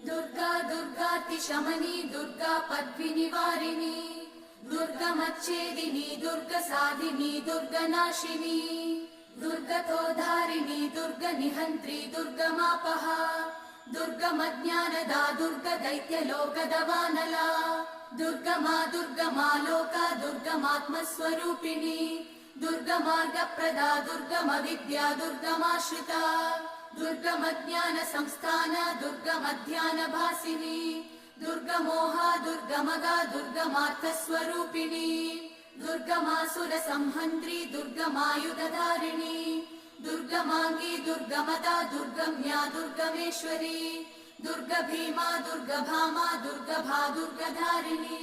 दुर्गा दुर्गातिशमनी दुर्गा पद्विनिवारिणी दुर्गमच्छेदिनी दुर्गसाधिनी दुर्गनाशिनी दुर्गतोधारिणी दुर्गनिहन्त्री दुर्गमापहा दुर्गमज्ञानदा दुर्गदैत्यलोकदवानला दुर्गमा दुर्गमा लोका दुर्गमात्मस्वरूपिणी दुर्गमार्गप्रदा दुर्गमविद्या दुर्गमाश्रिता दुर्गमज्ञानसंस्थान दुर्गमध्यानभासिनी दुर्गमोहा दुर्गमगा दुर्गमार्थस्वरूपिणी दुर्गमासुरसंहन्त्री दुर्गमायुधधारिणी दुर्गमाङ्गी दुर्गमदा दुर्गम्या दुर्गमेश्वरी दुर्गभीमा दुर्गभामा दुर्गभा दुर्गधारिणी।